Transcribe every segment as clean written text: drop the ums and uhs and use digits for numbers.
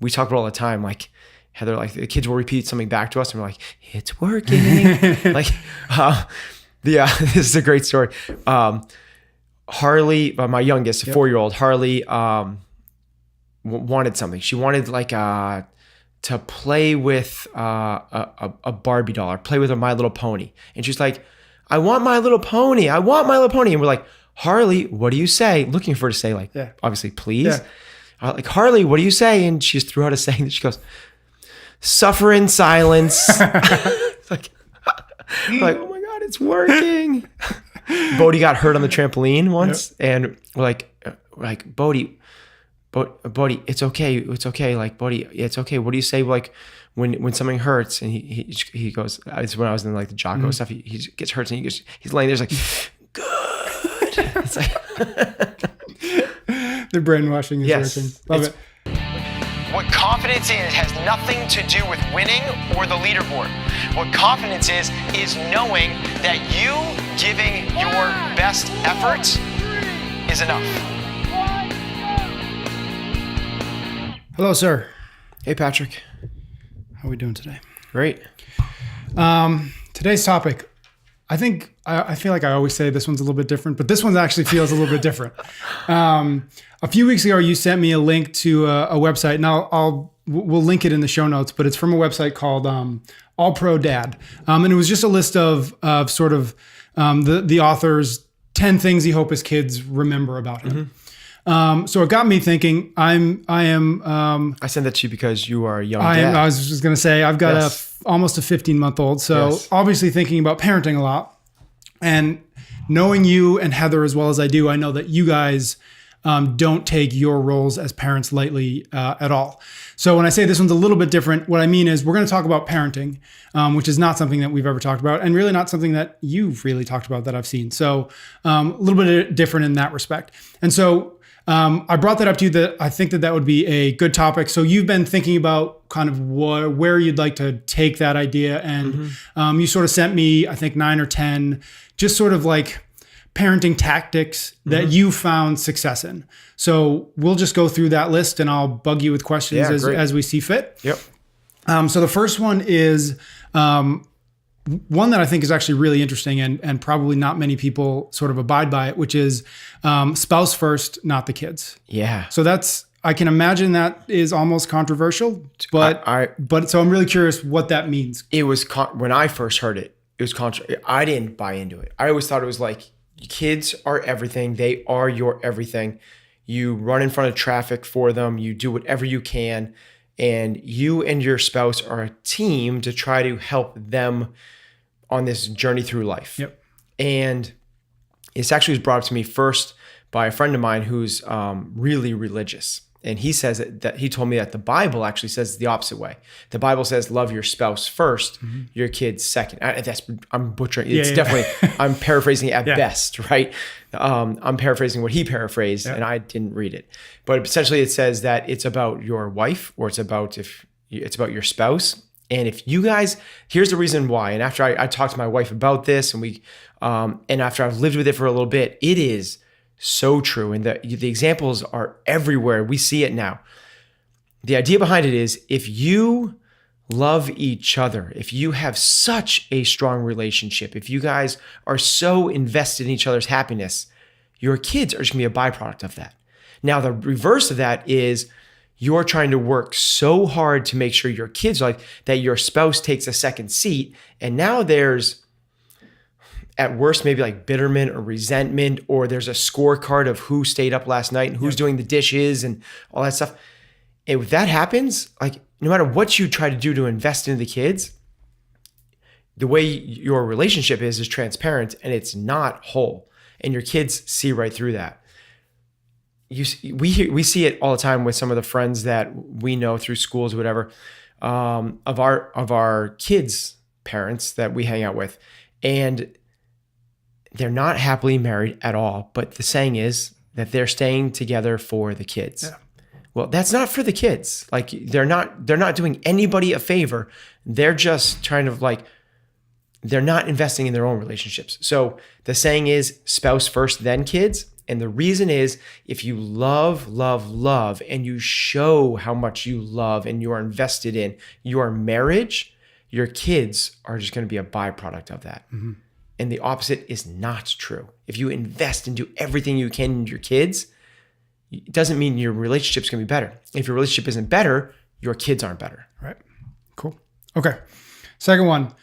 we talk about it all the time. Like Heather, like the kids will repeat something back to us and we're like, it's working. Like, this is a great story. Harley, my youngest, a 4-year-old, Harley, wanted something. She wanted like to play with a Barbie doll or play with a My Little Pony. And she's like, I want My Little Pony. I want My Little Pony. And we're like, Harley, what do you say? Looking for her to say like, obviously, please. Yeah. Like, Harley, what do you say? And she just threw out a saying that she goes, suffer in silence. like, oh my God, it's working. Bodhi got hurt on the trampoline once, and we're like, Bodhi, it's okay. It's okay. Like, Bodhi, it's okay. What do you say? Like when something hurts, and he goes, it's when I was in like the Jocko stuff. He gets hurt and he's laying there. He's like, good. It's like, the brainwashing is working. Love it. What confidence has nothing to do with winning or the leaderboard. What confidence is knowing that you giving your best effort is enough. Hello, sir. Hey, Patrick. How are we doing today? Great. Today's topic, I think, I feel like I always say this one's a little bit different, but this one actually feels a little bit different. A few weeks ago, you sent me a link to a website, and we'll link it in the show notes, but it's from a website called All Pro Dad. And it was just a list of sort of the author's 10 things he hopes his kids remember about him. Mm-hmm. So it got me thinking. I sent that to you because you are a young dad. I was just going to say, I've got almost a 15-month-old. So obviously thinking about parenting a lot, and knowing you and Heather as well as I do, I know that you guys don't take your roles as parents lightly at all. So when I say this one's a little bit different, what I mean is we're going to talk about parenting, which is not something that we've ever talked about, and really not something that you've really talked about that I've seen. So a little bit different in that respect. And so I brought that up to you, that I think that would be a good topic. So you've been thinking about kind of where you'd like to take that idea. And you sort of sent me, I think 9 or 10, just sort of like parenting tactics that you found success in. So we'll just go through that list and I'll bug you with questions as we see fit. Yep. So the first one is one that I think is actually really interesting and probably not many people sort of abide by it, which is spouse first, not the kids. Yeah. So I can imagine that is almost controversial, but so I'm really curious what that means. It was, when I first heard it, it was I didn't buy into it. I always thought it was like, kids are everything. They are your everything. You run in front of traffic for them. You do whatever you can. And you and your spouse are a team to try to help them on this journey through life. Yep. And it's actually was brought up to me first by a friend of mine who's really religious. And he says that he told me that the Bible actually says the opposite way. The Bible says, love your spouse first, your kids second. I'm butchering. It's definitely, I'm paraphrasing it at best, right? I'm paraphrasing what he paraphrased and I didn't read it. But essentially it says that it's about your wife, or it's about your spouse. And if you guys, here's the reason why. And after I talked to my wife about this, and and after I've lived with it for a little bit, it is so true. And the examples are everywhere. We see it now. The idea behind it is, if you love each other, if you have such a strong relationship, if you guys are so invested in each other's happiness, your kids are just gonna be a byproduct of that. Now, the reverse of that is you're trying to work so hard to make sure your kids are like that, your spouse takes a second seat, and now there's, at worst, maybe like bitterment or resentment, or there's a scorecard of who stayed up last night and who's doing the dishes and all that stuff. And if that happens, like no matter what you try to do to invest into the kids, the way your relationship is transparent and it's not whole. And your kids see right through that. We see it all the time with some of the friends that we know through schools or whatever, of our kids' parents that we hang out with. And they're not happily married at all, but the saying is that they're staying together for the kids. Yeah. Well, that's not for the kids. Like they're not doing anybody a favor. They're just trying to they're not investing in their own relationships. So the saying is spouse first, then kids. And the reason is if you love, love, love, and you show how much you love and you are invested in your marriage, your kids are just going to be a byproduct of that. Mm-hmm. And the opposite is not true. If you invest and do everything you can in your kids, it doesn't mean your relationship's going to be better. If your relationship isn't better, your kids aren't better. Right. Cool. Okay. Second one.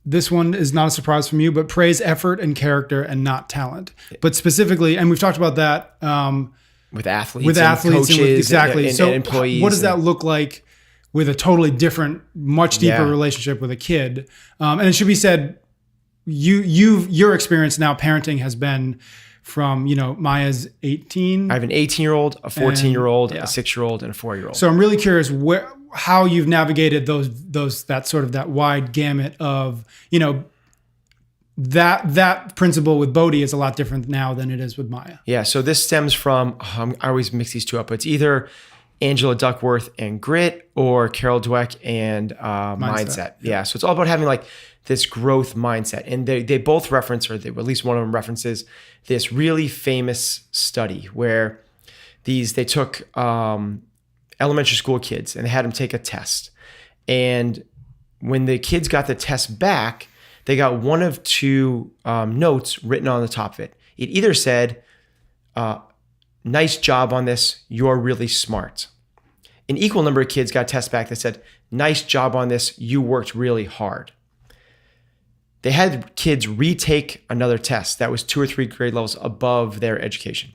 This one is not a surprise from you, but praise effort and character and not talent. But specifically, and we've talked about that with athletes, coaches, and exactly. And employees. What does that look like with a totally different, much deeper relationship with a kid? And it should be said, your experience now parenting has been from, Maya's 18. I have an 18-year-old, a 14-year-old, a 6-year-old, and a 4-year-old. So I'm really curious how you've navigated that wide gamut of, that principle with Bodhi is a lot different now than it is with Maya. Yeah. So this stems from, I always mix these two up. It's either Angela Duckworth and Grit or Carol Dweck and Mindset. Yeah. So it's all about having like this growth mindset. And they both reference, or at least one of them references this really famous study where they took elementary school kids and they had them take a test. And when the kids got the test back, they got one of two notes written on the top of it. It either said, nice job on this, you're really smart. An equal number of kids got a test back that said, nice job on this, you worked really hard. They had kids retake another test that was 2 or 3 grade levels above their education.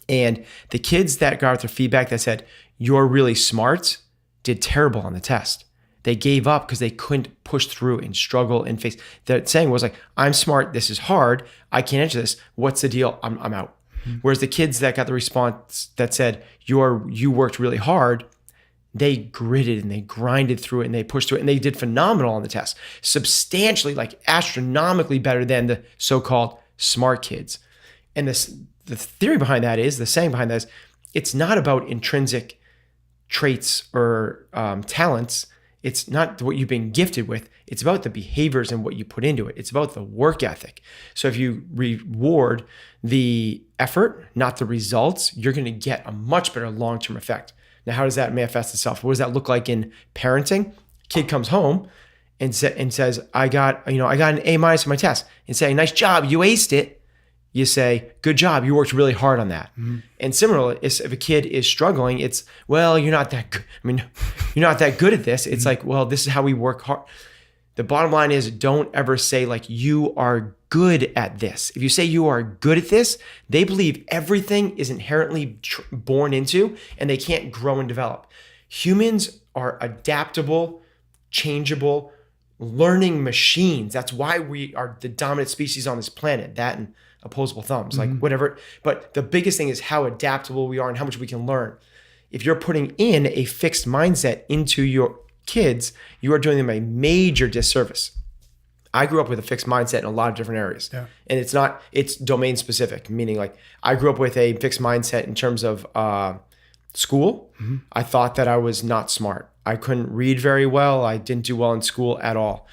And the kids that got their feedback that said, you're really smart, did terrible on the test. They gave up because they couldn't push through and struggle and face. The saying was like, I'm smart, this is hard, I can't answer this, what's the deal, I'm out. Mm-hmm. Whereas the kids that got the response that said, you worked really hard, they gritted and they grinded through it and they pushed through it and they did phenomenal on the test. Substantially, like astronomically better than the so-called smart kids. And the theory behind that is, the saying behind that is, it's not about intrinsic traits or talents. It's not what you've been gifted with. It's about the behaviors and what you put into it. It's about the work ethic. So if you reward the effort, not the results, you're going to get a much better long-term effect. Now, how does that manifest itself? What does that look like in parenting? Kid comes home and says, I got an A- on my test. And say, nice job, you aced it. You say, good job, you worked really hard on that. Mm-hmm. And similarly, if a kid is struggling, it's, well, you're not that good. You're not that good at this. It's like, well, this is how we work hard. The bottom line is, don't ever say like, you are good at this. If you say you are good at this, they believe everything is inherently born into and they can't grow and develop. Humans are adaptable, changeable, learning machines. That's why we are the dominant species on this planet. That and opposable thumbs, like whatever. But the biggest thing is how adaptable we are and how much we can learn. If you're putting in a fixed mindset into your kids, you are doing them a major disservice. I grew up with a fixed mindset in a lot of different areas. Yeah. And it's domain specific, meaning like I grew up with a fixed mindset in terms of school. Mm-hmm. I thought that I was not smart. I couldn't read very well. I didn't do well in school at all.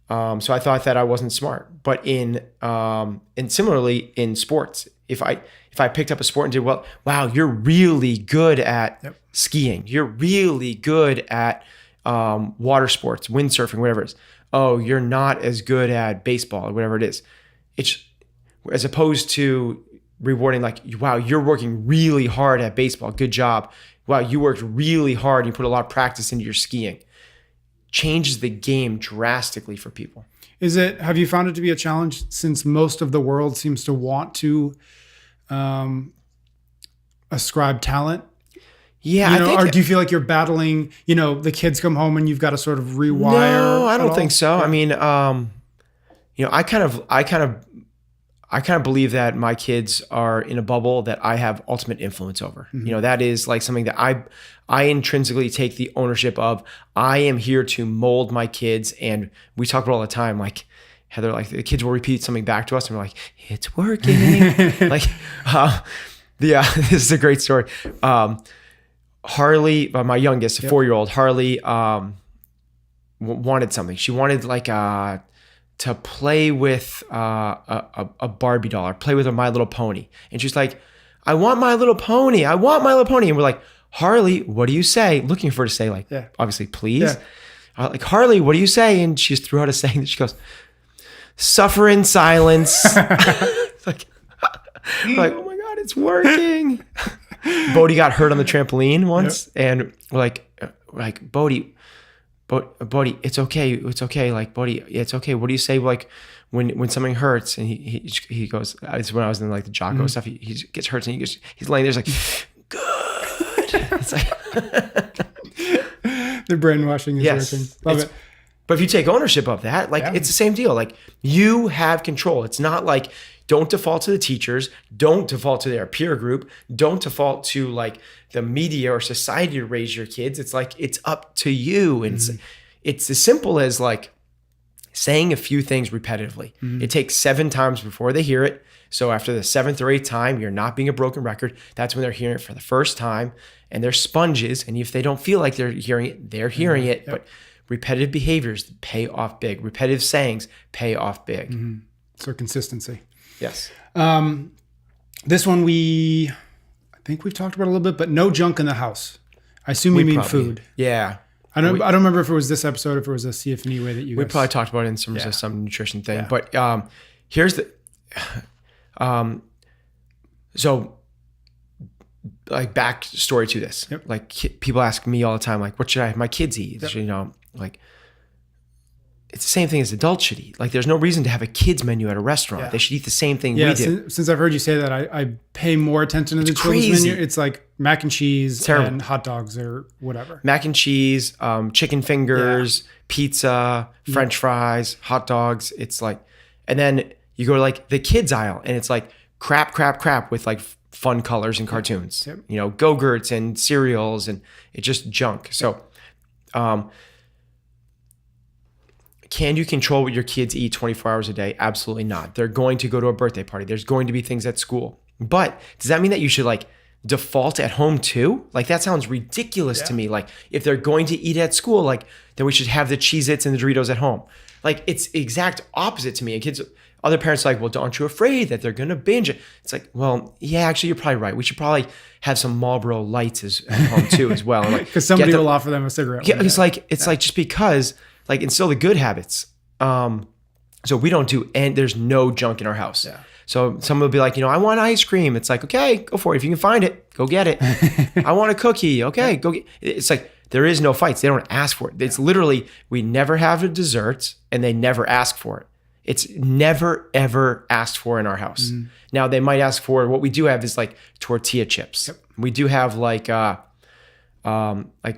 So I thought that I wasn't smart. But and similarly in sports, if I picked up a sport and did well, wow, you're really good at skiing. You're really good at water sports, windsurfing, whatever it is. Oh, you're not as good at baseball or whatever it is. It's as opposed to rewarding like, wow, you're working really hard at baseball. Good job. Wow, you worked really hard. You put a lot of practice into your skiing. Changes the game drastically for people. Have you found it to be a challenge since most of the world seems to want to ascribe talent? Yeah, or do you feel like you're battling, the kids come home and you've got to sort of rewire? No, I don't think so. Yeah. I mean, I kind of believe that my kids are in a bubble that I have ultimate influence over. Mm-hmm. That is like something that I intrinsically take the ownership of. I am here to mold my kids. And we talk about all the time, like Heather, like the kids will repeat something back to us and we're like, it's working. This is a great story. Harley, my youngest, a 4-year-old, Harley, wanted something. She wanted like to play with a Barbie doll or play with a My Little Pony. And she's like, I want My Little Pony. I want My Little Pony. And we're like, Harley, what do you say? Looking for her to say like, obviously, please. Yeah. Like, Harley, what do you say? And she just threw out a saying that she goes, suffer in silence. like, oh my God, it's working. Bodhi got hurt on the trampoline once. And we're like, Bodhi, it's okay. It's okay. Like, Bodhi, it's okay. What do you say? Like when something hurts, and he goes, it's when I was in like the Jocko stuff, he gets hurt and he's laying there. He's like, good. It's like, the brainwashing is working. Love it. But if you take ownership of that, like it's the same deal. Like you have control. It's not like, don't default to the teachers. Don't default to their peer group. Don't default to like the media or society to raise your kids. It's like, it's up to you. And it's as simple as like saying a few things repetitively. It takes 7 times before they hear it. So after the 7th or 8th time, you're not being a broken record. That's when they're hearing it for the first time, and they're sponges. And if they don't feel like they're hearing it, they're hearing it. But repetitive behaviors pay off big. Repetitive sayings pay off big. So consistency. Yes. This one I think we've talked about a little bit, but no junk in the house. I assume you mean food. Yeah. I don't remember if it was this episode, if it was a CFNE way that you guys... We probably talked about it in terms of some nutrition thing. Yeah. But here's the... so like backstory to this. Like people ask me all the time, like, what should I have my kids eat? You know, like it's the same thing as adults should eat. Like there's no reason to have a kids menu at a restaurant. They should eat the same thing we do. Since I've heard you say that, I pay more attention to the children's menu. It's like mac and cheese and hot dogs or whatever. Mac and cheese, chicken fingers, pizza, French fries, hot dogs. It's like, and then you go to like the kids aisle and it's like crap with like fun colors and cartoons, you know, Go-Gurts and cereals, and it's just junk. So, can you control what your kids eat 24 hours a day? Absolutely not. They're going to go to a birthday party. There's going to be things at school. But does that mean that you should like default at home too? Like that sounds ridiculous to me. Like if they're going to eat at school, like then we should have the Cheez-Its and the Doritos at home. Like it's exact opposite to me. And other parents are like, well, aren't you afraid that they're going to binge it? It's like, well, yeah, actually, you're probably right. We should probably have some Marlboro Lights at home too as well. Because somebody will offer them a cigarette. Yeah, it's like just because like instill the good habits. So we don't do, and there's no junk in our house. Yeah. So someone will be like, you know, I want ice cream. It's like, okay, go for it. If you can find it, go get it. I want a cookie. Okay, go get it. It's like, there is no fights. They don't ask for it. It's literally, we never have a dessert and they never ask for it. It's never, ever asked for in our house. Now they might ask for, what we do have is like tortilla chips. We do have like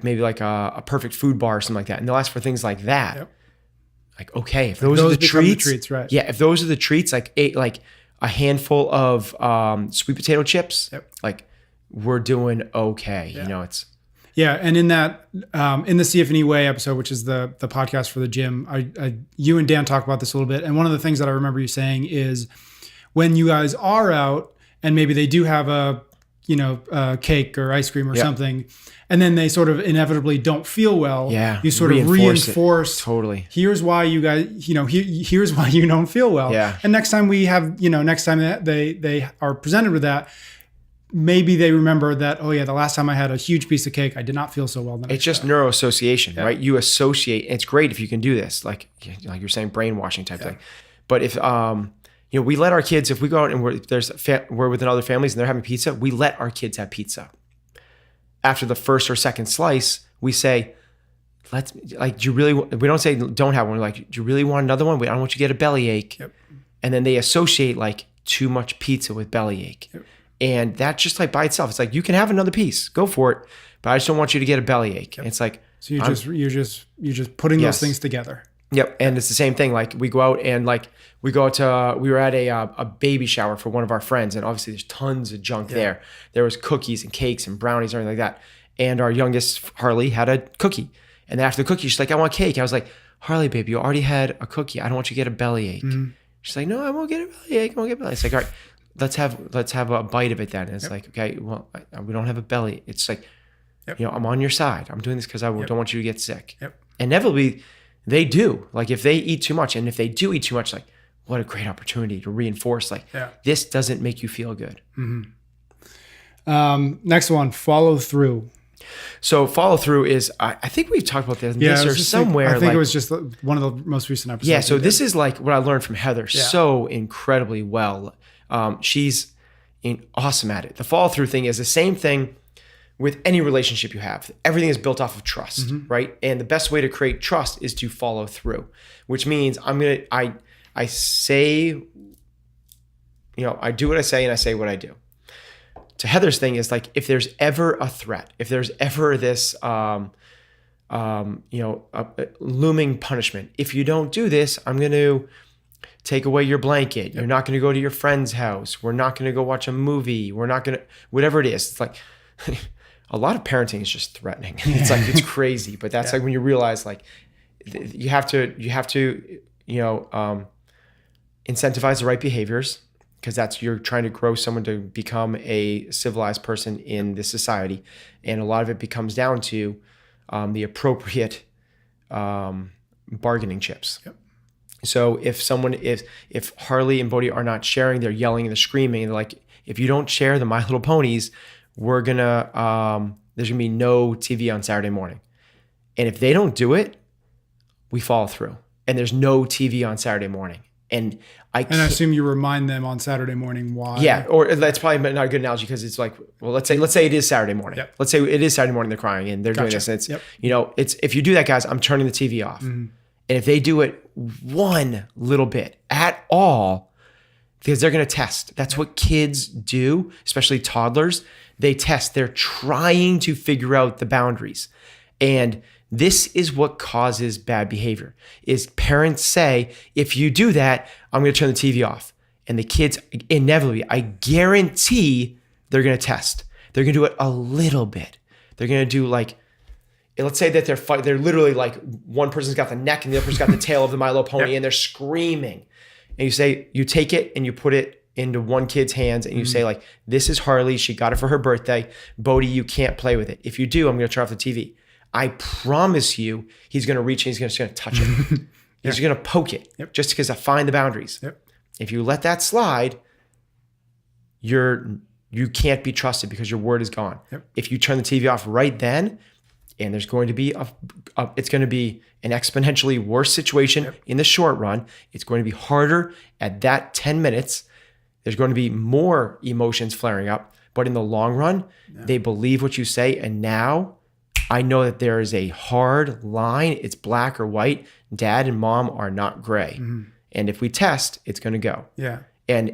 maybe like a perfect food bar or something like that. And they'll ask for things like that. Like, okay, if those are the treats, right? Yeah, if those are the treats, like a handful of sweet potato chips, like we're doing okay. You know, it's. Yeah, and in that in the CFNE Way episode, which is the podcast for the gym, you and Dan talk about this a little bit. And one of the things that I remember you saying is when you guys are out and maybe they do have a cake or ice cream or something, and then they sort of inevitably don't feel well. Yeah, you sort of reinforce totally. Here's why you guys, here's why you don't feel well. Yeah. And next time next time that they are presented with that, maybe they remember that, oh yeah, the last time I had a huge piece of cake, I did not feel so well. It's just neuroassociation, right? You associate. It's great if you can do this, like you're saying, brainwashing type thing. But if we let our kids, if we go out and we're with other families and they're having pizza, we let our kids have pizza. After the first or second slice, we say, do you really? We don't say don't have one. We're like, do you really want another one? I don't want you to get a bellyache. And then they associate like too much pizza with bellyache. And that's just like by itself. It's like, you can have another piece, go for it, but I just don't want you to get a bellyache. It's like, so you're just putting those things together. Yep. And it's the same thing. Like we go out and we were at a baby shower for one of our friends, and obviously there's tons of junk there. There was cookies and cakes and brownies and everything like that. And our youngest, Harley, had a cookie. And then after the cookie, she's like, I want cake. I was like, Harley, baby, you already had a cookie. I don't want you to get a bellyache. She's like, no, I won't get a bellyache. I won't get a bellyache. It's like, all right, let's have a bite of it then. And it's like, okay, well, we don't have a belly. It's like, I'm on your side. I'm doing this because I don't want you to get sick. And inevitably, they do. Like if they eat too much, and if they do eat too much, like what a great opportunity to reinforce like this doesn't make you feel good. Next one, follow through. So follow through is, I think we've talked about this or somewhere. I think it was just one of the most recent episodes. Yeah. So this is like what I learned from Heather so incredibly well. She's awesome at it. The follow through thing is the same thing with any relationship you have. Everything is built off of trust, right? And the best way to create trust is to follow through, which means I say, I do what I say and I say what I do. To Heather's thing is like, if there's ever a threat, if there's ever this, looming punishment, if you don't do this, I'm going to take away your blanket. You're not going to go to your friend's house. We're not going to go watch a movie. We're not going to, whatever it is. It's like a lot of parenting is just threatening. It's like, it's crazy, but that's like when you realize like you have to, incentivize the right behaviors, because you're trying to grow someone to become a civilized person in this society. And a lot of it becomes down to the appropriate bargaining chips. Yep. So if Harley and Bodhi are not sharing, they're yelling and they're screaming, and they're like, if you don't share the My Little Ponies, there's gonna be no TV on Saturday morning. And if they don't do it, we follow through. And there's no TV on Saturday morning. And I assume you remind them on Saturday morning why. Yeah, or that's probably not a good analogy, because it's like, well, let's say it is Saturday morning. Yep. Let's say it is Saturday morning, they're crying and they're doing this. And it's, if you do that, guys, I'm turning the TV off. And if they do it one little bit at all, because they're going to test. That's what kids do, especially toddlers. They test. They're trying to figure out the boundaries. And this is what causes bad behavior, is parents say, if you do that, I'm going to turn the TV off. And the kids inevitably, I guarantee they're going to test. They're going to do it a little bit. They're going to do like, let's say that they're literally like, one person's got the neck and the other person's got the tail of the My Little Pony, and they're screaming. And you take it and you put it into one kid's hands and you say like, this is Harley. She got it for her birthday. Bodhi, you can't play with it. If you do, I'm going to turn off the TV. I promise you, he's going to reach and he's just going to touch it. He's going to poke it just because I find the boundaries. If you let that slide, you can't be trusted because your word is gone. If you turn the TV off right then, and there's going to be it's going to be an exponentially worse situation in the short run. It's going to be harder at that 10 minutes. There's going to be more emotions flaring up, but in the long run, they believe what you say. And now I know that there is a hard line. It's black or white. Dad and mom are not gray. And if we test, it's going to go. And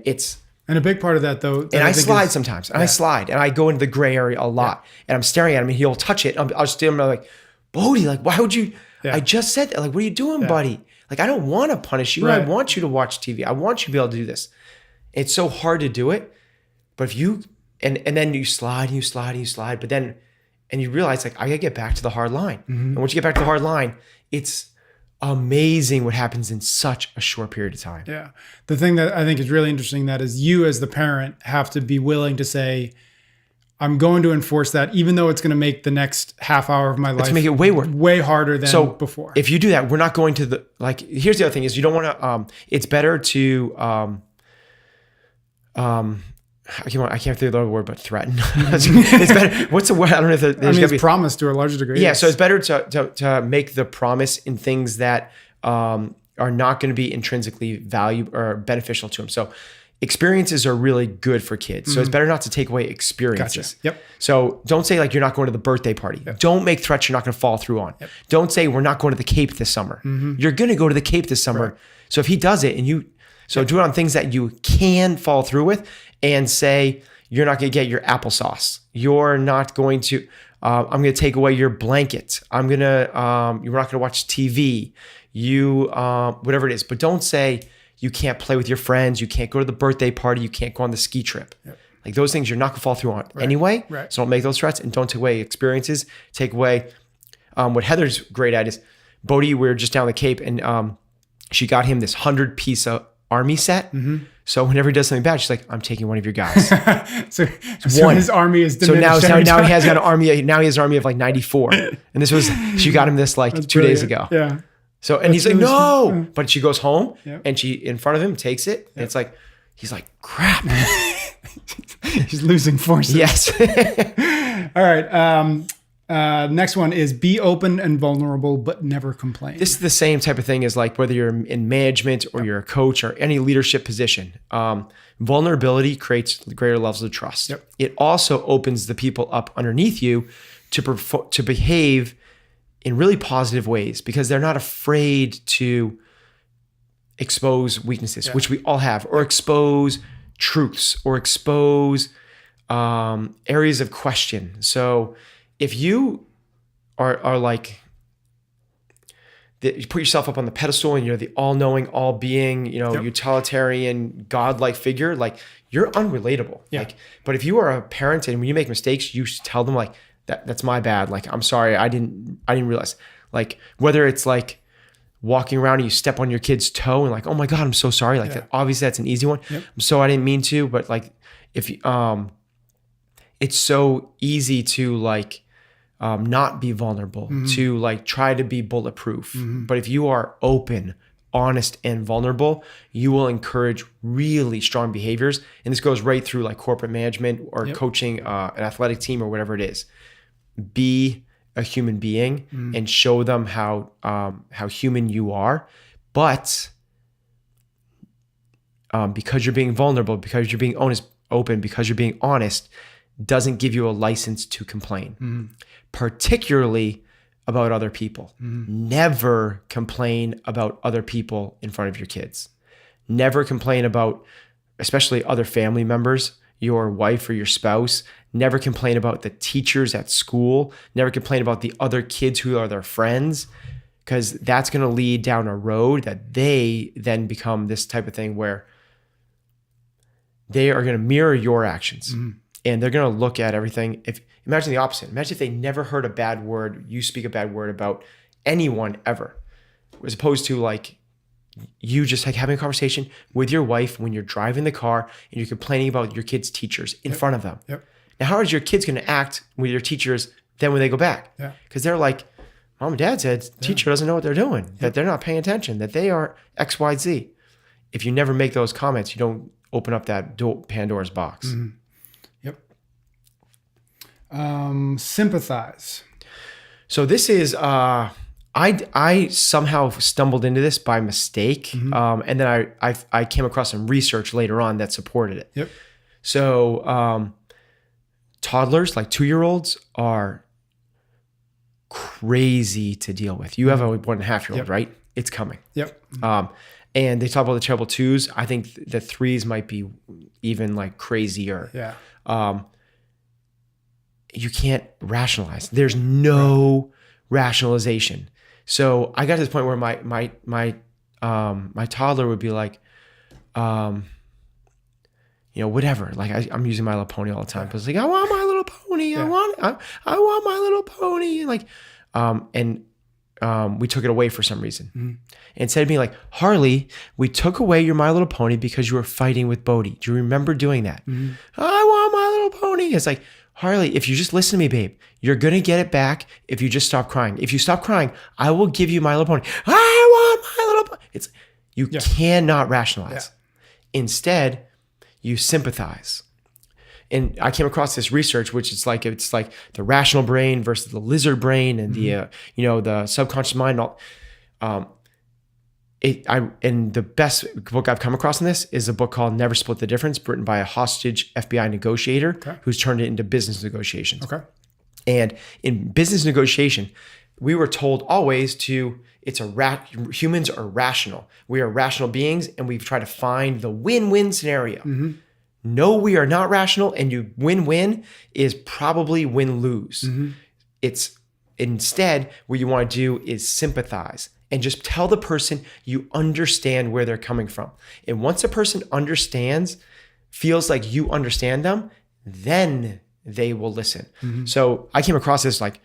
a big part of that, though. And I slide sometimes. And I slide. And I go into the gray area a lot. And I'm staring at him and he'll touch it. I'll just stand there like, Bodhi, like, why would you? I just said that. Like, what are you doing, buddy? Like, I don't want to punish you. I want you to watch TV. I want you to be able to do this. It's so hard to do it. But if you, and then you slide and you slide and you slide. But then, and you realize, like, I got to get back to the hard line. And once you get back to the hard line, it's amazing what happens in such a short period of time. The thing that I think is really interesting, that is you as the parent have to be willing to say, I'm going to enforce that, even though it's going to make the next half hour of my life, let's make it way harder than before. If you do that, we're not going to here's the other thing is, you don't want to, it's better to, I can't think of the word, but threaten. It's better. What's the word? I don't know if there's it's promise to a larger degree. Yeah. So it's better to make the promise in things that are not going to be intrinsically valuable or beneficial to them. So experiences are really good for kids. So it's better not to take away experiences. So don't say like, you're not going to the birthday party. Don't make threats you're not going to follow through on. Don't say we're not going to the Cape this summer. You're going to go to the Cape this summer. So if he does it and do it on things that you can follow through with, and say, you're not going to get your applesauce. You're not going to, I'm going to take away your blanket. You're not going to watch TV. Whatever it is. But don't say you can't play with your friends. You can't go to the birthday party. You can't go on the ski trip. Like those things you're not going to follow through on anyway. So don't make those threats, and don't take away experiences. Take away, what Heather's great at is, Bodhi, we were just down the Cape, and she got him this 100-piece army set. So whenever he does something bad, she's like, I'm taking one of your guys. so his army is diminished. So now he has got an army. Now he has an army of like 94. And she got him this like 2 days ago. So, and he's like, really no, smart. but she goes home Yep. and she, in front of him, takes it. And it's like, he's like, crap. He's losing forces. Yes. All right. Next one is be open and vulnerable, but never complain. This is the same type of thing as like whether you're in management or you're a coach or any leadership position. Vulnerability creates greater levels of trust. Yep. It also opens the people up underneath you to behave in really positive ways because they're not afraid to expose weaknesses, which we all have, or expose truths, or expose areas of question. So if you are like, you put yourself up on the pedestal and you're the all-knowing, all-being, utilitarian, godlike figure, like you're unrelatable. Yeah. Like, but if you are a parent and when you make mistakes, you should tell them like, that's my bad. Like, I'm sorry. I didn't realize. Like, whether it's like walking around and you step on your kid's toe and like, oh my God, I'm so sorry. Like obviously that's an easy one. Yep. I didn't mean to, but like if you, it's so easy to like, not be vulnerable, to like try to be bulletproof. But if you are open, honest, and vulnerable, you will encourage really strong behaviors. And this goes right through like corporate management or coaching an athletic team or whatever it is. Be a human being and show them how human you are. But because you're being vulnerable, because you're being open, because you're being honest, doesn't give you a license to complain, particularly about other people. Never complain about other people in front of your kids. Never complain about, especially other family members, your wife or your spouse. Never complain about the teachers at school. Never complain about the other kids who are their friends, because that's going to lead down a road that they then become this type of thing where they are going to mirror your actions. And they're going to look at everything. Imagine the opposite. Imagine if they never heard a bad word, you speak a bad word about anyone ever, as opposed to like you just like having a conversation with your wife when you're driving the car and you're complaining about your kids' teachers in front of them. Now, how is your kids going to act with your teachers then when they go back? Because they're like, Mom and Dad said teacher doesn't know what they're doing, that they're not paying attention, that they are X, Y, Z. If you never make those comments, you don't open up that Pandora's box. Sympathize. So this is, I somehow stumbled into this by mistake. And then I came across some research later on that supported it. So toddlers, like 2-year-olds, are crazy to deal with. You have a 1.5-year-old, right? It's coming. And they talk about the terrible 2s. I think the 3s might be even like crazier. You can't rationalize. There's no rationalization. So I got to this point where my toddler would be like, whatever. Like I'm using My Little Pony all the time. But it's like, I want My Little Pony. I want My Little Pony. And like, we took it away for some reason. And instead of being like, Harley, we took away your My Little Pony because you were fighting with Bodhi. Do you remember doing that? I want My Little Pony. It's like, Harley, if you just listen to me, babe, you're going to get it back if you just stop crying. If you stop crying, I will give you My Little Pony. I want My Little Pony. You cannot rationalize. Instead, you sympathize. And I came across this research, which it's like the rational brain versus the lizard brain and the subconscious mind. And the best book I've come across in this is a book called Never Split the Difference, written by a hostage FBI negotiator who's turned it into business negotiations. And in business negotiation, we were told always humans are rational. We are rational beings, and we've tried to find the win-win scenario. No, we are not rational, and you win-win is probably win-lose. It's instead what you want to do is sympathize and just tell the person you understand where they're coming from. And once a person feels like you understand them, then they will listen. So I came across this like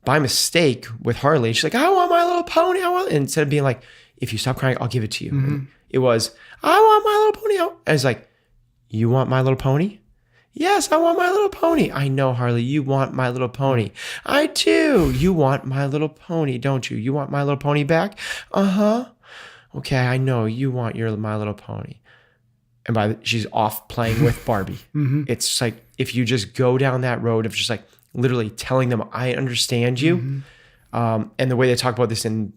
by mistake with Harley. She's like, I want My Little Pony. And instead of being like, if you stop crying, I'll give it to you. It was, I want My Little Pony. And it's like, you want My Little Pony? Yes, I want My Little Pony. I know, Harley, you want My Little Pony. I do. You want My Little Pony, don't you? You want My Little Pony back? Uh-huh. Okay, I know you want your My Little Pony. And she's off playing with Barbie. It's like, if you just go down that road of just like literally telling them, I understand you. And the way they talk about this in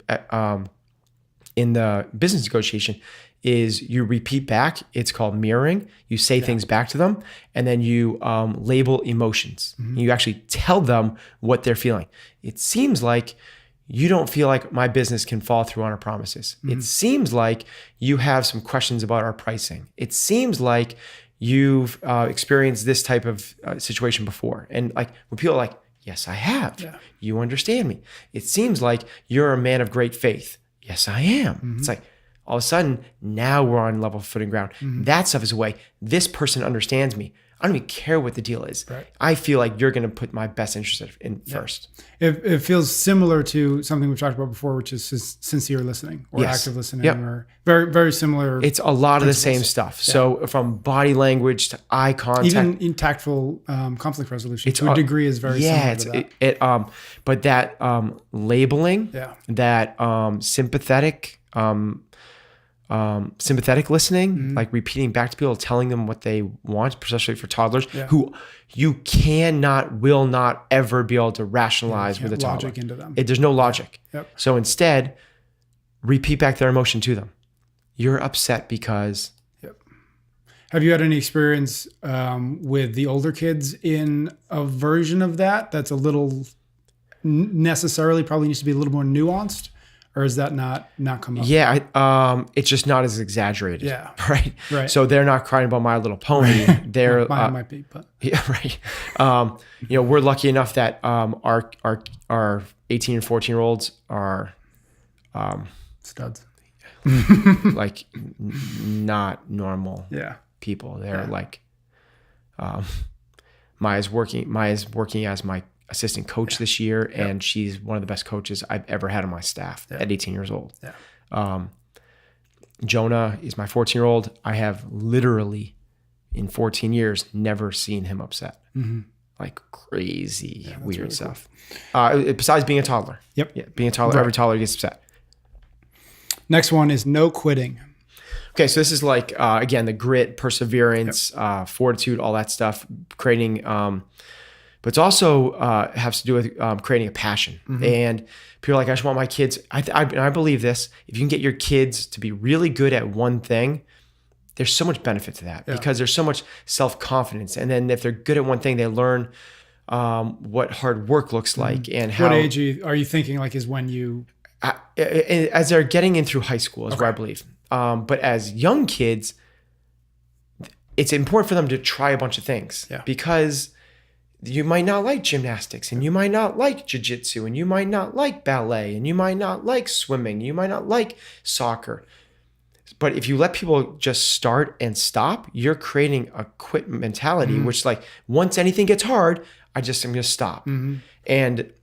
the business negotiation is you repeat back. It's called mirroring. You say things back to them, and then you label emotions. You actually tell them what they're feeling. It seems like you don't feel like my business can fall through on our promises. It seems like you have some questions about our pricing. It seems like you've experienced this type of situation before. And like when people are like, yes, I have. Yeah. You understand me. It seems like you're a man of great faith. Yes, I am. It's like, all of a sudden, now we're on level footing ground. That stuff is away. This person understands me. I don't even care what the deal is. Right. I feel like you're going to put my best interest in first. It feels similar to something we've talked about before, which is sincere listening or active listening, or very, very similar. It's a lot of the same stuff. Yeah. So from body language to eye contact. Even in tactful conflict resolution, to a degree is very similar to that. But that labeling, that sympathetic listening, like repeating back to people, telling them what they want, especially for toddlers who you will not ever be able to rationalize with a toddler. Logic into them. There's no logic. So instead, repeat back their emotion to them. You're upset because. Have you had any experience with the older kids in a version of that's a little necessarily probably needs to be a little more nuanced? Or is that not come up? Yeah, it's just not as exaggerated. Yeah, right. So they're not crying about My Little Pony. They're mine might be, but right. We're lucky enough that our 18 and 14-year-olds are studs, like not normal. People. They're like Maya's working as my assistant coach this year, and she's one of the best coaches I've ever had on my staff at 18 years old. Jonah is my 14-year-old. I have literally in 14 years never seen him upset. Like crazy weird really stuff. Cool. Besides being a toddler. Being a toddler, every toddler gets upset. Next one is no quitting. Okay, so this is like again the grit, perseverance, fortitude, all that stuff, creating but it's also has to do with creating a passion. And people are like, I just want my kids. I believe this. If you can get your kids to be really good at one thing, there's so much benefit to that because there's so much self-confidence. And then if they're good at one thing, they learn what hard work looks like and how. What age are you thinking like is when you? As they're getting in through high school is where I believe. But as young kids, it's important for them to try a bunch of things because you might not like gymnastics, and you might not like jiu-jitsu, and you might not like ballet, and you might not like swimming, you might not like soccer. But if you let people just start and stop, you're creating a quit mentality, which like once anything gets hard, I'm going to stop. And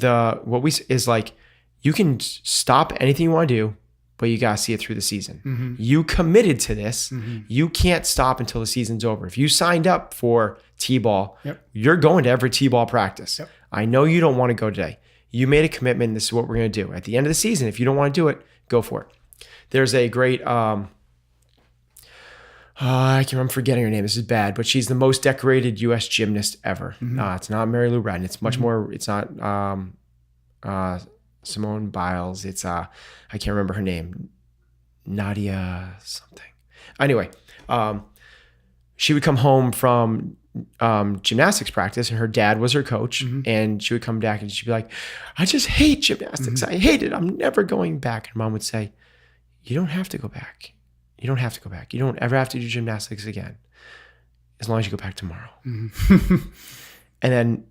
is like, you can stop anything you want to do, but you got to see it through the season. You committed to this. You can't stop until the season's over. If you signed up for T-ball, you're going to every T-ball practice. I know you don't want to go today. You made a commitment. This is what we're going to do. At the end of the season, if you don't want to do it, go for it. There's a great, I I'm forgetting her name. This is bad, but she's the most decorated U.S. gymnast ever. It's not Mary Lou Retton. It's much more, it's not Simone Biles. It's I can't remember her name. Nadia something. Anyway, she would come home from gymnastics practice, and her dad was her coach. And she would come back and she'd be like, I just hate gymnastics. I hate it. I'm never going back. And mom would say, you don't have to go back. You don't have to go back. You don't ever have to do gymnastics again, as long as you go back tomorrow. And then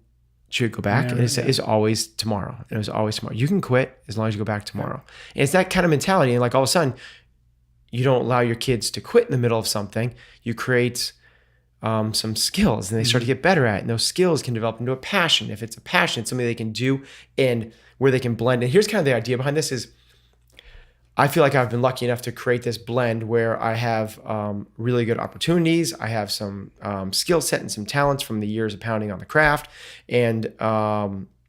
she would go back, and it's always tomorrow. And it was always tomorrow. You can quit as long as you go back tomorrow. And it's that kind of mentality. And like all of a sudden, you don't allow your kids to quit in the middle of something. You create some skills, and they start to get better at it. And those skills can develop into a passion. If it's a passion, it's something they can do and where they can blend. And here's kind of the idea behind this is, I feel like I've been lucky enough to create this blend where I have really good opportunities. I have some skill set and some talents from the years of pounding on the craft. And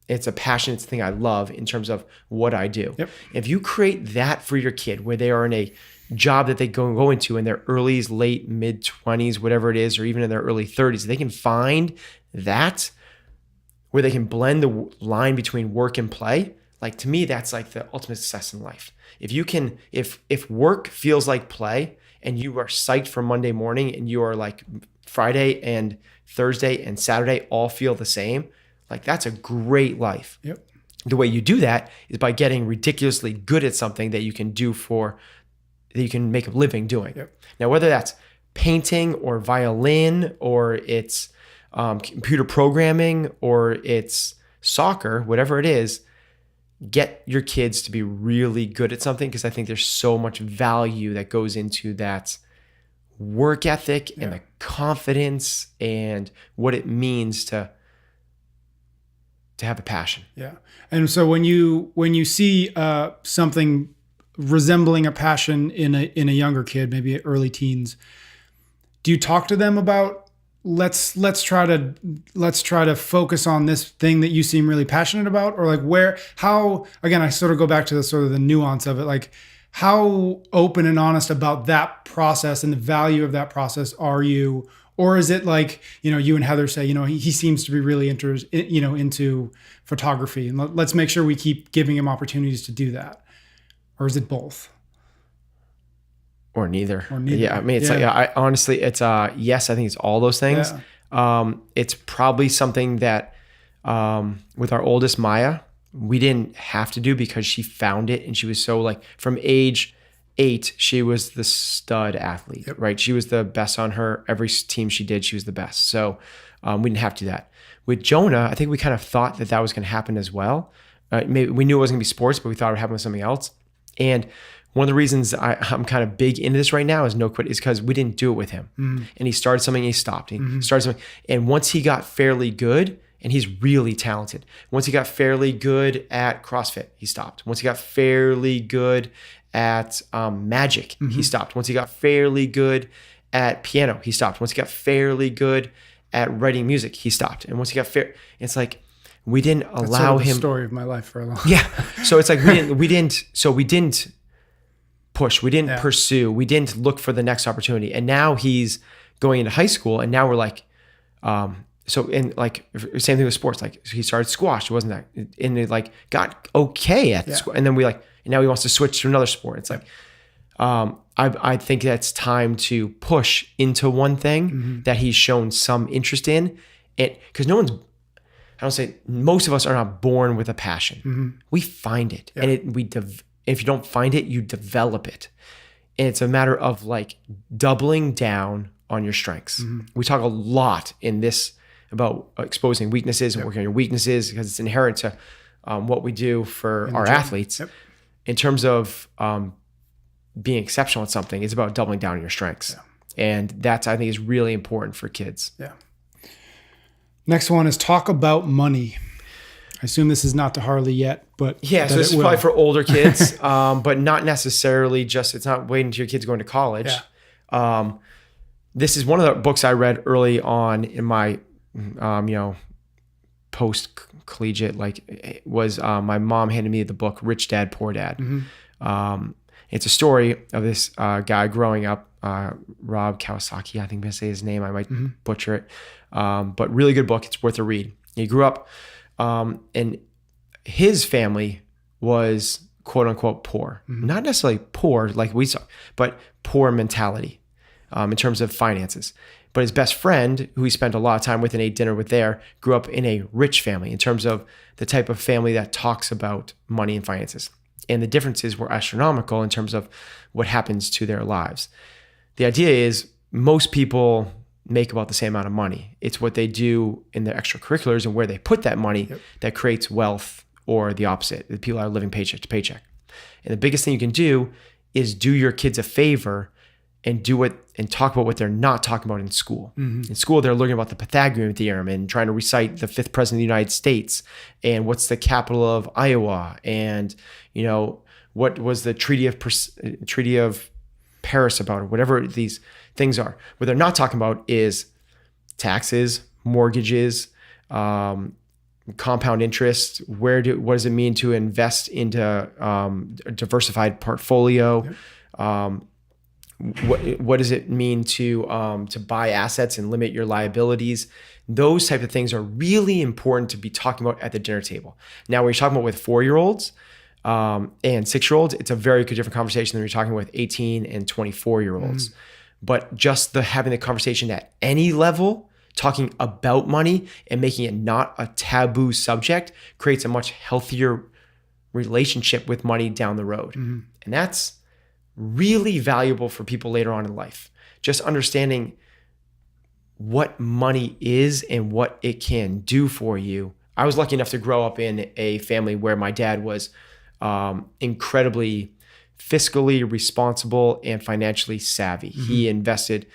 it's a passion. It's a thing I love in terms of what I do. Yep. If you create that for your kid where they are in a job that they go into in their early, late, mid 20s, whatever it is, or even in their early 30s, they can find that where they can blend the line between work and play. Like, to me, that's like the ultimate success in life. If you can, if work feels like play and you are psyched for Monday morning and you are like Friday and Thursday and Saturday all feel the same, like that's a great life. Yep. The way you do that is by getting ridiculously good at something that you can that you can make a living doing. Yep. Now, whether that's painting or violin or it's computer programming or it's soccer, whatever it is, get your kids to be really good at something, because I think there's so much value that goes into that work ethic and the confidence and what it means to have a passion. Yeah. And so when you see something resembling a passion in a younger kid, maybe early teens, do you talk to them about, let's try to focus on this thing that you seem really passionate about? Or like how, again, I sort of go back to the sort of the nuance of it, like how open and honest about that process and the value of that process are you? Or is it like, you and Heather say, he seems to be really into photography, and let's make sure we keep giving him opportunities to do that? Or is it both? Or neither. Yeah. I mean, it's like, I honestly, it's, yes, I think it's all those things. Yeah. It's probably something that, with our oldest Maya, we didn't have to do because she found it. And she was so, like, from age 8, she was the stud athlete, right? She was the best on her, every team she did, she was the best. So, we didn't have to do that. With Jonah, I think we kind of thought that was going to happen as well. Maybe we knew it wasn't going to be sports, but we thought it would happen with something else. And one of the reasons I'm kind of big into this right now is because we didn't do it with him. And he started something and he stopped. He started something. And once he got fairly good, and he's really talented. Once he got fairly good at CrossFit, he stopped. Once he got fairly good at magic, he stopped. Once he got fairly good at piano, he stopped. Once he got fairly good at writing music, he stopped. And once he got it's like, we didn't allow him. That's the story of my life for a long time. Yeah. So it's like, we didn't push, we didn't pursue, we didn't look for the next opportunity. And now he's going into high school, and now we're like, same thing with sports. Like, he started squash, it wasn't that, and it like got okay at the school, and then and now he wants to switch to another sport. It's like, I think that's time to push into one thing that he's shown some interest in, because most of us are not born with a passion. We find it, and if you don't find it, you develop it. And it's a matter of like doubling down on your strengths. We talk a lot in this about exposing weaknesses and working on your weaknesses, because it's inherent to what we do for our athletes. In terms of being exceptional at something, it's about doubling down on your strengths. And that's, I think, is really important for kids. Yeah. Next one is talk about money. I assume this is not to Harley yet, but yeah, so this is probably for older kids, but not necessarily it's not waiting until your kids going to college. Yeah. This is one of the books I read early on in my, post-collegiate, my mom handed me the book, Rich Dad, Poor Dad. It's a story of this guy growing up, Rob Kawasaki, I think I'm going to say his name. I might butcher it. But really good book. It's worth a read. He grew up, and his family was quote unquote poor, not necessarily poor like we saw, but poor mentality in terms of finances. But his best friend, who he spent a lot of time with and ate dinner with there, grew up in a rich family in terms of the type of family that talks about money and finances. And the differences were astronomical in terms of what happens to their lives. The idea is most people make about the same amount of money. It's what they do in their extracurriculars and where they put that money that creates wealth, or the opposite. The people are living paycheck to paycheck. And the biggest thing you can do is do your kids a favor and talk about what they're not talking about in school. In school, they're learning about the Pythagorean theorem and trying to recite the 5th president of the United States and what's the capital of Iowa and, what was the Treaty of Paris about, or whatever these things are. What they're not talking about is taxes, mortgages, compound interest. What does it mean to invest into a diversified portfolio? Yep. What does it mean to buy assets and limit your liabilities? Those type of things are really important to be talking about at the dinner table. Now, when you're talking about with 4-year-olds and 6-year-olds, it's a very different conversation than you're talking with 18 and 24-year-olds. But just having the conversation at any level, talking about money and making it not a taboo subject creates a much healthier relationship with money down the road. And that's really valuable for people later on in life. Just understanding what money is and what it can do for you. I was lucky enough to grow up in a family where my dad was incredibly fiscally responsible and financially savvy. He invested,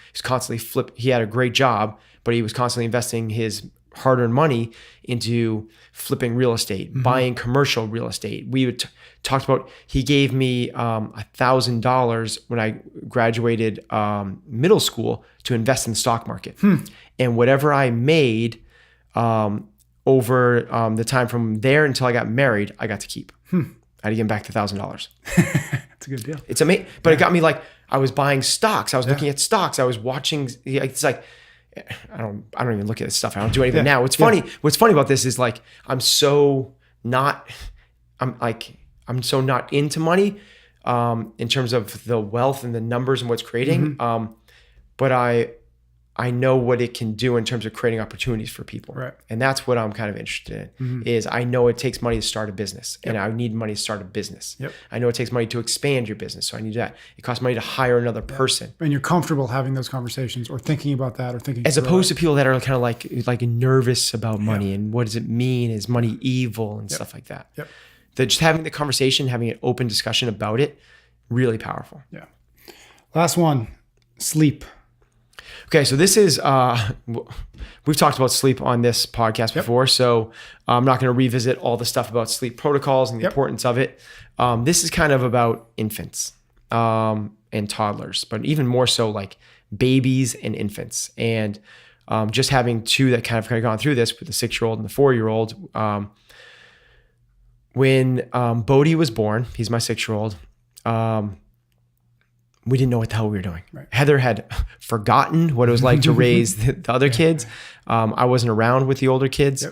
he had a great job, but he was constantly investing his hard-earned money into flipping real estate, buying commercial real estate. We talked about, he gave me $1,000 when I graduated middle school to invest in the stock market. And whatever I made over the time from there until I got married, I got to keep. I had to give him back the $1,000. It's a good deal. It's amazing. But it got me like, I was buying stocks. I was looking at stocks. I was watching, it's like, I don't even look at this stuff. I don't do anything now. What's funny about this is like, I'm so not into money in terms of the wealth and the numbers and what's creating. But I know what it can do in terms of creating opportunities for people. Right. And that's what I'm kind of interested in is I know it takes money to start a business and I need money to start a business. I know it takes money to expand your business. So I need that. It costs money to hire another person. And you're comfortable having those conversations or thinking about that or thinking. As opposed to people that are kind of like nervous about money and what does it mean? Is money evil and stuff like that. That just having the conversation, having an open discussion about it, really powerful. Yeah. Last one, sleep. Okay, so this is, we've talked about sleep on this podcast before, so I'm not going to revisit all the stuff about sleep protocols and the importance of it. This is kind of about infants and toddlers, but even more so like babies and infants. And just having two that kind of gone through this with the 6-year-old and the 4-year-old. When Bodhi was born, he's my 6-year-old, we didn't know what the hell we were doing. Right. Heather had forgotten what it was like to raise the other kids. I wasn't around with the older kids.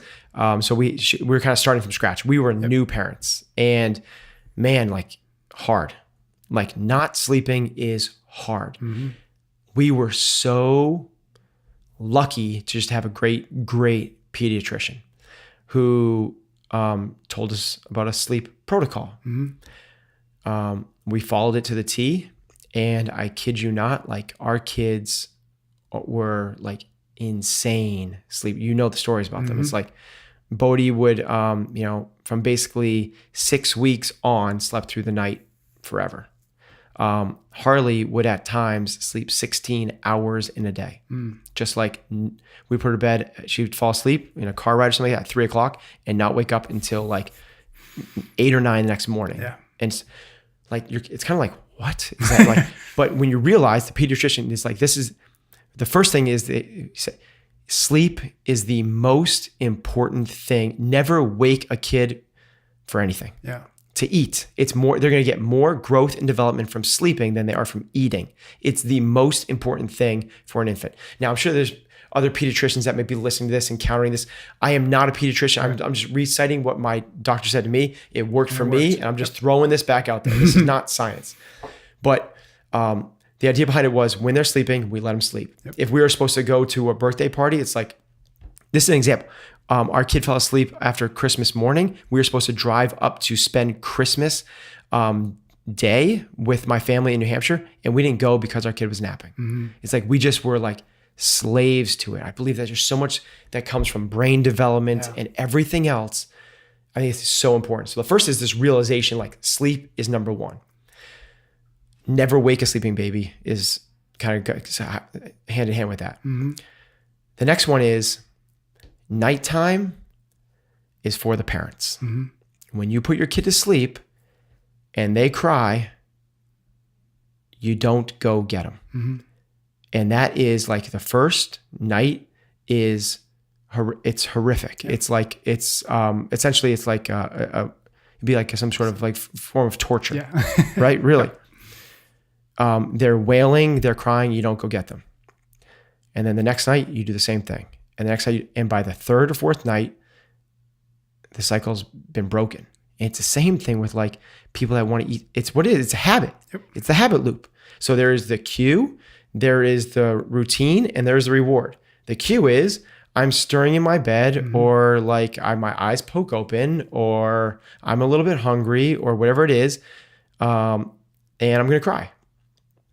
So we were kind of starting from scratch. We were new parents and man, like hard, like not sleeping is hard. We were so lucky to just have a great pediatrician who told us about a sleep protocol. We followed it to the T. And I kid you not, like our kids were like insane sleep. You know the stories about them. It's like Bodhi would, from basically 6 weeks on, slept through the night forever. Harley would at times sleep 16 hours in a day. Just like we put her to bed, she would fall asleep in a car ride or something at 3 o'clock and not wake up until like 8 or 9 the next morning. And it's like, it's kind of like, what is that like? But when you realize the pediatrician is like, this is the first thing is that sleep is the most important thing. Never wake a kid for anything. To eat. It's more, they're going to get more growth and development from sleeping than they are from eating. It's the most important thing for an infant. Now, I'm sure there's other pediatricians that may be listening to this and countering this. I am not a pediatrician. I'm just reciting what my doctor said to me. It worked for me, and I'm just throwing this back out there. This is not science. But the idea behind it was when they're sleeping, we let them sleep. If we were supposed to go to a birthday party, it's like, this is an example. Our kid fell asleep after Christmas morning. We were supposed to drive up to spend Christmas Day with my family in New Hampshire, and we didn't go because our kid was napping. It's like we just were like slaves to it. I believe that there's so much that comes from brain development and everything else. I think it's so important. So the first is this realization, like sleep is number one. Never wake a sleeping baby is kind of goes hand in hand with that. The next one is nighttime is for the parents. When you put your kid to sleep and they cry, you don't go get them. And that is like the first night is, it's horrific. Yep. It's like, it's essentially, it's like it'd be like some sort of like form of torture, right? Really. They're wailing, they're crying, you don't go get them. And then the next night you do the same thing. And the next night, and by the third or fourth night, the cycle's been broken. And it's the same thing with like people that want to eat. It's what it is. It's a habit. Yep. It's the habit loop. So there is the cue, there is the routine, and there's the reward. The cue is I'm stirring in my bed, or like my eyes poke open, or I'm a little bit hungry, or whatever it is, and I'm going to cry.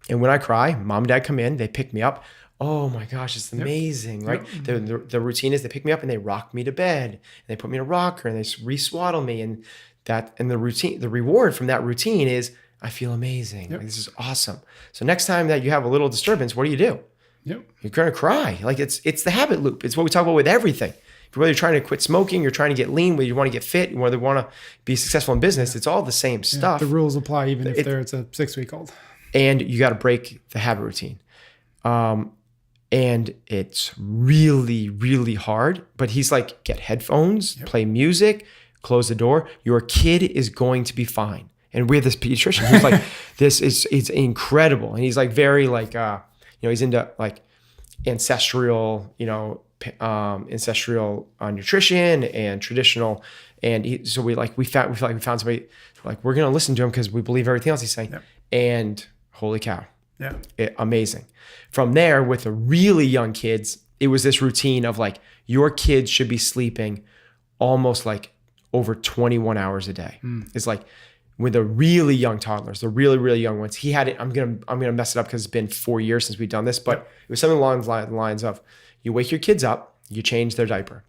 And when I cry, mom and dad come in, they pick me up. Oh my gosh, it's amazing, right? The routine is they pick me up and they rock me to bed. And they put me in a rocker and they re-swaddle me. And the routine, the reward from that routine is I feel amazing. Like, this is awesome. So next time that you have a little disturbance, what do? You're going to cry. Like it's the habit loop. It's what we talk about with everything. Whether you're trying to quit smoking, you're trying to get lean, whether you want to get fit, whether you want to be successul in business, it's all the same stuff. The rules apply even if it's a 6-week-old. And you got to break the habit routine. And it's really, really hard. But he's like, get headphones, play music, close the door. Your kid is going to be fine. And we have this pediatrician who's like, it's incredible. And he's like very like, he's into like ancestral, nutrition and traditional. And we feel like we found somebody, like, we're going to listen to him because we believe everything else he's saying. Yep. And holy cow. Amazing. From there, with the really young kids, it was this routine of like, your kids should be sleeping almost like over 21 hours a day. It's like with the really young toddlers, the really, really young ones, he had it. I'm gonna mess it up because it's been 4 years since we've done this, but it was something along the lines of you wake your kids up, you change their diaper.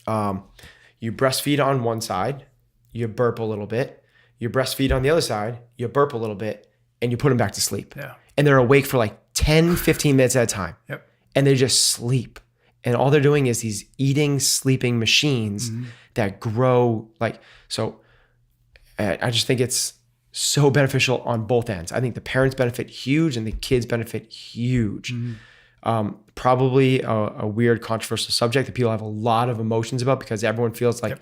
You breastfeed on one side, you burp a little bit, you breastfeed on the other side, you burp a little bit, and you put them back to sleep. And they're awake for like 10, 15 minutes at a time. And they just sleep. And all they're doing is these eating, sleeping machines that grow like, so I just think it's so beneficial on both ends. I think the parents benefit huge and the kids benefit huge. Probably a weird, controversial subject that people have a lot of emotions about because everyone feels like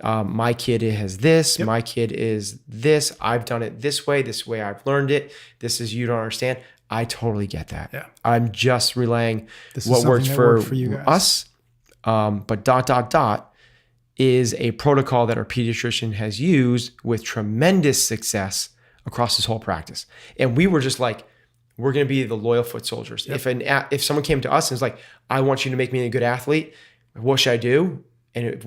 my kid has this, my kid is this, I've done it this way I've learned it, this is, you don't understand. I totally get that. I'm just relaying what works for you us. But ... is a protocol that our pediatrician has used with tremendous success across his whole practice. And we were just like, we're going to be the loyal foot soldiers. If someone came to us and was like, I want you to make me a good athlete, what should I do? And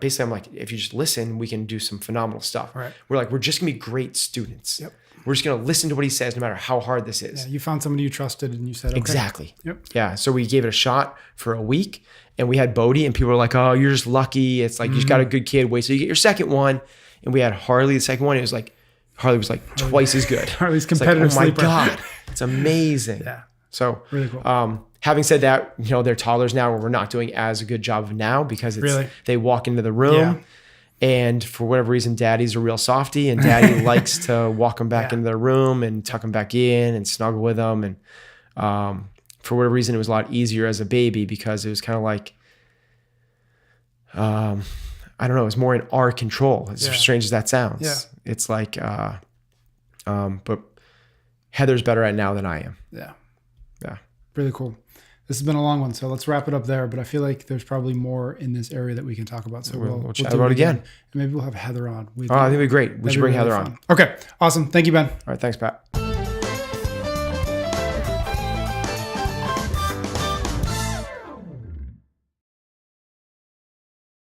basically I'm like, if you just listen, we can do some phenomenal stuff. We're like, we're just gonna be great students. We're just gonna listen to what he says no matter how hard this is. You found somebody you trusted and you said, okay. Exactly. Yeah, so we gave it a shot for a week and we had Bodie and people were like, oh, you're just lucky. It's like, you just got a good kid, wait till you get your second one. And we had Harley, the second one. It was like, Harley was like twice as good. Harley's competitive sleeper. Oh my God, it's amazing. So really cool. Having said that, they're toddlers now where we're not doing as a good job of now because they walk into the room and for whatever reason, daddy's a real softie and daddy likes to walk them back into their room and tuck them back in and snuggle with them. And for whatever reason, it was a lot easier as a baby because it was kind of like, I don't know, it was more in our control, as strange as that sounds. It's like, but Heather's better at it now than I am. Yeah. Really cool. This has been a long one, so let's wrap it up there. But I feel like there's probably more in this area that we can talk about. So we'll chat about it again. And maybe we'll have Heather on. I think it'd be great. We should bring Heather on. Okay. Awesome. Thank you, Ben. All right. Thanks, Pat.